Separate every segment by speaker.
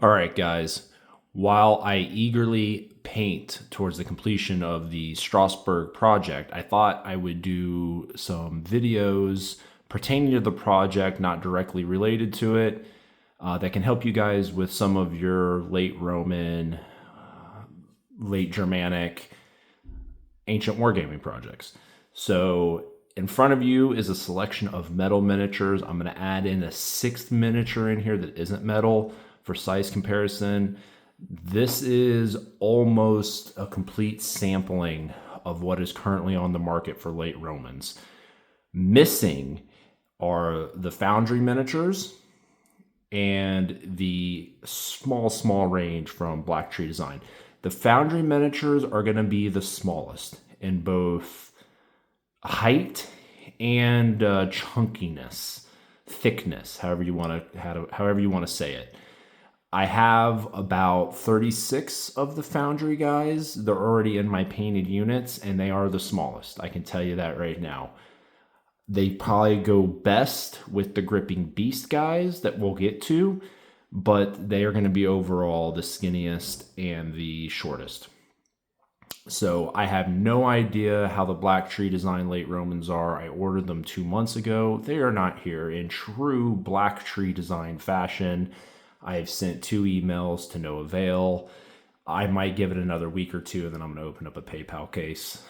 Speaker 1: All right, guys. While I eagerly paint towards the completion of the Strasbourg project, I thought I would do some videos pertaining to the project, not directly related to it, that can help you guys with some of your late Roman, late Germanic, ancient wargaming projects. So in front of you is a selection of metal miniatures. I'm going to add in a sixth miniature in here that isn't metal for size comparison. This is almost a complete sampling of what is currently on the market for late Romans. Missing are the Foundry miniatures and the small range from Black Tree Design. The Foundry miniatures are going to be the smallest in both height and chunkiness, thickness, however you want to say it. I have about 36 of the Foundry guys. They're already in my painted units, and they are the smallest. I can tell you that right now. They probably go best with the Gripping Beast guys that we'll get to, but they are going to be overall the skinniest and the shortest. So I have no idea how the Black Tree Design late Romans are. I ordered them 2 months ago. They are not here in true Black Tree Design fashion. I have sent 2 emails to no avail. I might give it another week or two, and then I'm going to open up a PayPal case.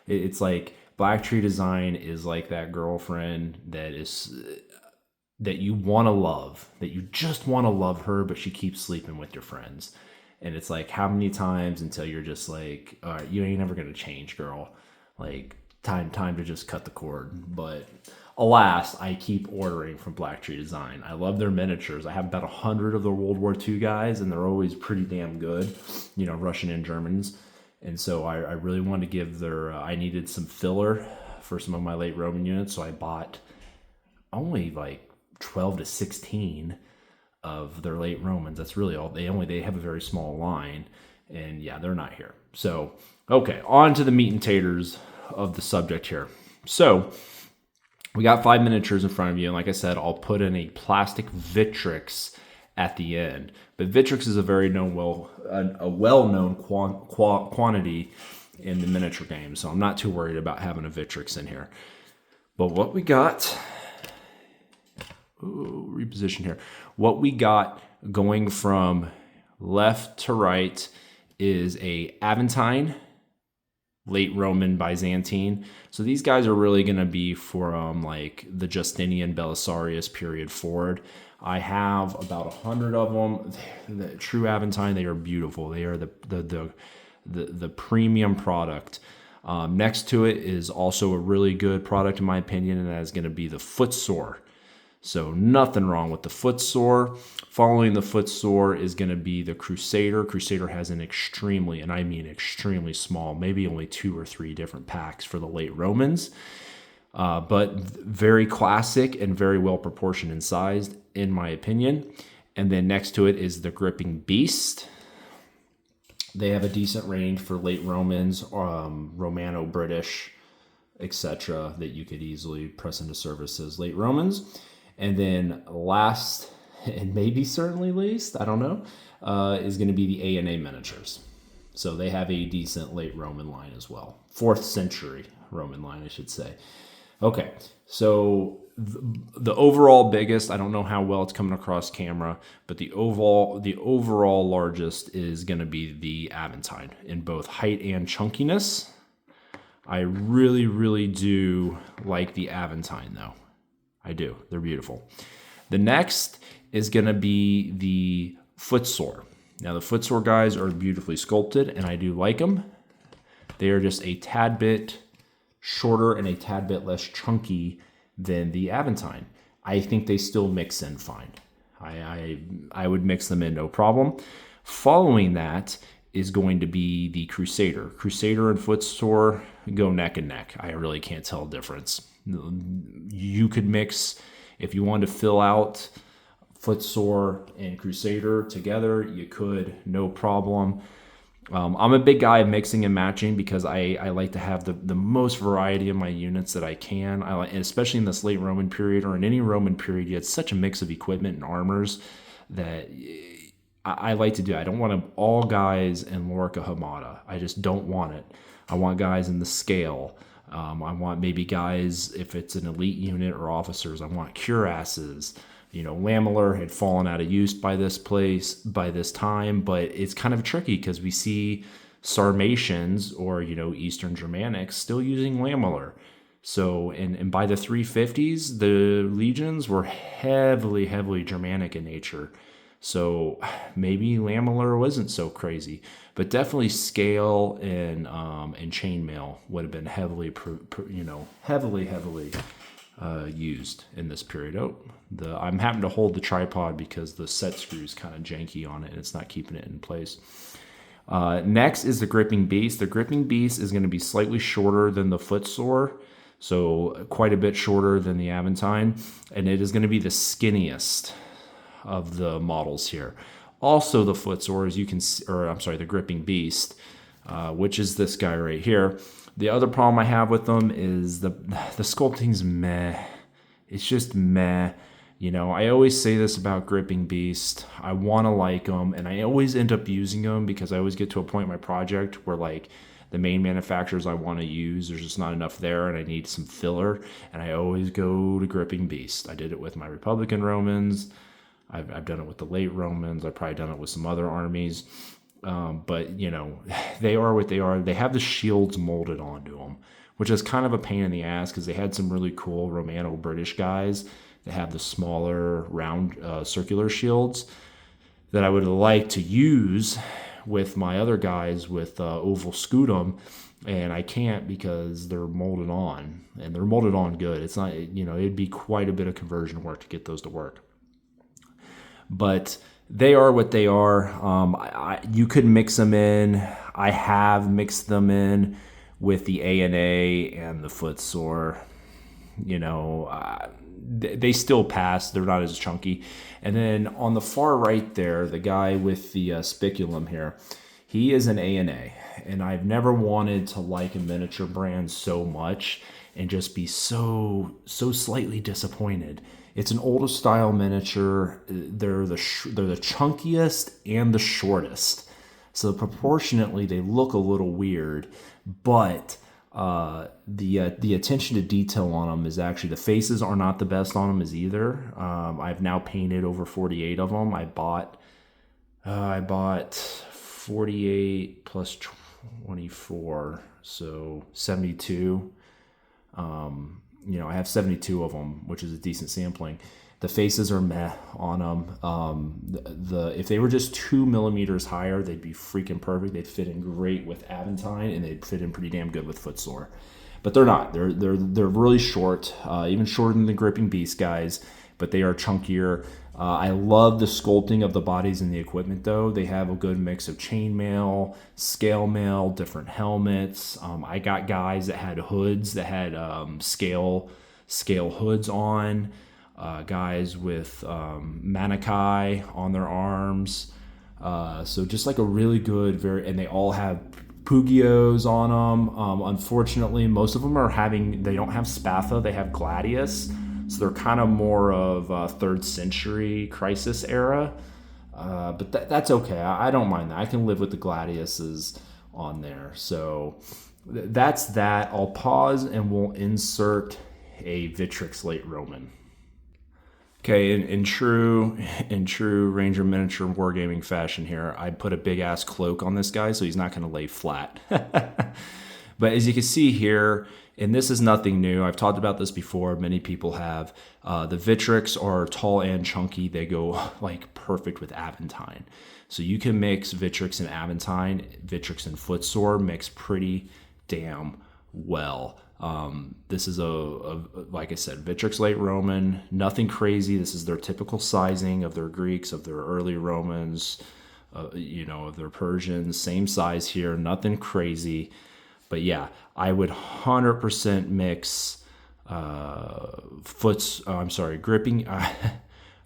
Speaker 1: It's like Black Tree Design is like that girlfriend that you want to love, that you just want to love her, but she keeps sleeping with your friends. And it's like, how many times until you're just like, all right, you ain't never going to change, girl. Like, time to just cut the cord. But alas, I keep ordering from Black Tree Design. I love their miniatures. I have about 100 of the World War II guys, and they're always pretty damn good, Russian and Germans. And so I really wanted to give I needed some filler for some of my late Roman units, so I bought only like 12 to 16 of their late Romans. That's really all. They have a very small line, and yeah, they're not here. So, okay, on to the meat and taters of the subject here. So, we got 5 miniatures in front of you, and like I said, I'll put in a plastic Victrix at the end. But Victrix is a very well-known quantity in the miniature game, so I'm not too worried about having a Victrix in here. But what we got, reposition here. What we got going from left to right is a Aventine, late Roman Byzantine. So these guys are really going to be from like the Justinian Belisarius period forward. I have about 100 of them. The true Aventine, they are beautiful. They are the premium product. Next to it is also a really good product in my opinion, and that is going to be the Footsore. So nothing wrong with the Footsore. Following the Footsore is going to be the Crusader. Crusader has an extremely, and I mean extremely small, maybe only 2 or 3 different packs for the late Romans. But very classic and very well proportioned and sized, in my opinion. And then next to it is the Gripping Beast. They have a decent range for late Romans, Romano-British, etc., that you could easily press into service as late Romans. And then last, and maybe certainly least, I don't know, is going to be the ANA miniatures. So they have a decent late Roman line as well. 4th century Roman line, I should say. Okay, so the overall biggest, I don't know how well it's coming across camera, but the overall largest is going to be the Aventine in both height and chunkiness. I really do like the Aventine though. I do. They're beautiful. The next is going to be the Footsore. Now the Footsore guys are beautifully sculpted, and I do like them. They are just a tad bit shorter and a tad bit less chunky than the Aventine. I think they still mix in fine. I would mix them in no problem. Following that is going to be the Crusader. Crusader and Footsore go neck and neck. I really can't tell a difference. You could mix, if you wanted to fill out Footsore and Crusader together, you could, no problem. I'm a big guy of mixing and matching because I like to have the most variety of my units that I can. And especially in this late Roman period or in any Roman period, you had such a mix of equipment and armors that I like to do. I don't want all guys in Lorica Hamada. I just don't want it. I want guys in the scale. I want maybe guys, if it's an elite unit or officers, I want cuirasses. Lamellar had fallen out of use by this time, but it's kind of tricky because we see Sarmatians or, Eastern Germanics still using Lamellar. So, and by the 350s, the legions were heavily, heavily Germanic in nature. So maybe Lamellar wasn't so crazy, but definitely scale and chainmail would have been heavily, heavily used in this period. I'm having to hold the tripod because the set screw is kind of janky on it and it's not keeping it in place. Next is the Gripping Beast. The Gripping Beast is going to be slightly shorter than the Footsore, so quite a bit shorter than the Aventine, and it is going to be the skinniest of the models here. Also, the Footsore, as you can see, the Gripping Beast, which is this guy right here. The other problem I have with them is the sculpting's meh. It's just meh. I always say this about Gripping Beast. I want to like them, and I always end up using them because I always get to a point in my project where the main manufacturers I want to use, there's just not enough there, and I need some filler, and I always go to Gripping Beast. I did it with my Republican Romans. I've done it with the late Romans. I've probably done it with some other armies. But, they are what they are. They have the shields molded onto them, which is kind of a pain in the ass because they had some really cool Romano-British guys that have the smaller, round, circular shields that I would like to use with my other guys with oval scutum, and I can't because they're molded on, and they're molded on good. It's not, it'd be quite a bit of conversion work to get those to work. But they are what they are. You could mix them in. I have mixed them in with the ANA and the Footsore. They still pass. They're not as chunky. And then on the far right there, the guy with the spiculum here, he is an ANA. And I've never wanted to like a miniature brand so much and just be so slightly disappointed. It's an older style miniature. They're the chunkiest and the shortest. So proportionately, they look a little weird, but the attention to detail on them is actually, the faces are not the best on them as either. I've now painted over 48 of them. I bought 48 plus 24, so 72. I have 72 of them, which is a decent sampling. The faces are meh on them. If they were just 2 millimeters higher, they'd be freaking perfect. They'd fit in great with Aventine, and they'd fit in pretty damn good with Footsore. But they're not. They're really short, even shorter than the Gripping Beast guys, but they are chunkier. I love the sculpting of the bodies and the equipment, though. They have a good mix of chainmail, scale mail, different helmets. I got guys that had hoods that had scale hoods on. Guys with Manichae on their arms. So just like a really good, and they all have Pugios on them. Unfortunately, most of them they don't have Spatha, they have Gladius. So they're kind of more of 3rd century Crisis era. But that's okay. I don't mind that. I can live with the Gladiuses on there. So that's that. I'll pause and we'll insert a Victrix Late Roman. Okay, in true Ranger miniature wargaming fashion here, I put a big ass cloak on this guy so he's not going to lay flat. But as you can see here, and this is nothing new, I've talked about this before, many people have, the Victrix are tall and chunky. They go like perfect with Aventine. So you can mix Victrix and Aventine, Victrix and Footsore mix pretty damn well. This is like I said, Victrix Late Roman, nothing crazy. This is their typical sizing of their Greeks, of their early Romans, of their Persians, same size here, nothing crazy. But yeah, I would 100% mix gripping.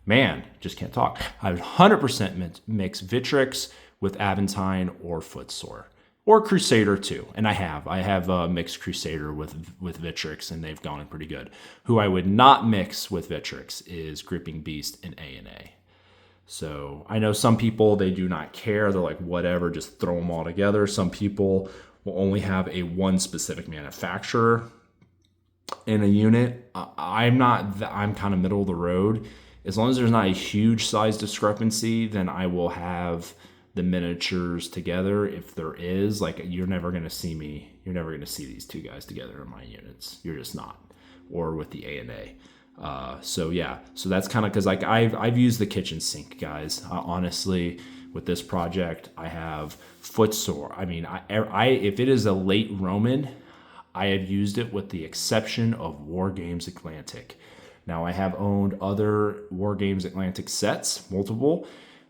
Speaker 1: Man, just can't talk. I would 100% mix Victrix with Aventine or Footsore. Or Crusader too, and I have mixed Crusader with Victrix, and they've gone in pretty good. Who I would not mix with Victrix is Gripping Beast and ANA. So I know some people, they do not care. They're like, whatever, just throw them all together. Some people will only have a one specific manufacturer in a unit. I'm not, I'm kind of middle of the road. As long as there's not a huge size discrepancy, then I will have the miniatures together. If there is, like, you're never going to see these two guys together in my units. You're just not. Or with the A&A. So yeah, so that's kind of because like I've used the kitchen sink, guys. Honestly, with this project, I have footsore. I mean, I if it is a late Roman, I have used it with the exception of War Games Atlantic. Now I have owned other War Games Atlantic sets, multiple,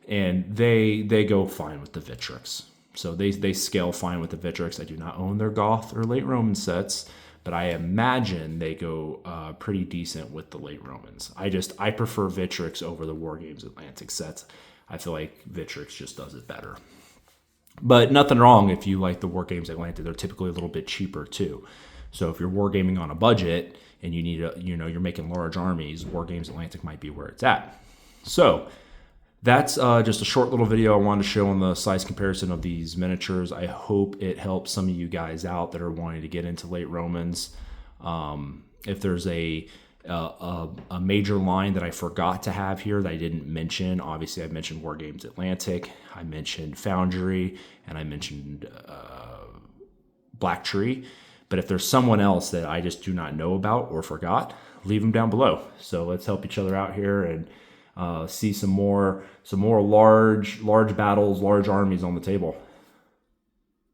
Speaker 1: and they go fine with the Victrix. So they scale fine with the Victrix. I do not own their Goth or late Roman sets, but I imagine they go pretty decent with the late Romans. I prefer Victrix over the War Games Atlantic sets. I feel like Victrix just does it better. But nothing wrong if you like the War Games Atlantic. They're typically a little bit cheaper too. So if you're wargaming on a budget and you need you're making large armies, War Games Atlantic might be where it's at. So that's just a short little video I wanted to show on the size comparison of these miniatures. I hope it helps some of you guys out that are wanting to get into late Romans. If there's a major line that I forgot to have here that I didn't mention, obviously I mentioned War Games Atlantic, I mentioned Foundry, and I mentioned Black Tree. But if there's someone else that I just do not know about or forgot, leave them down below. So let's help each other out here and see some more large battles, large armies on the table.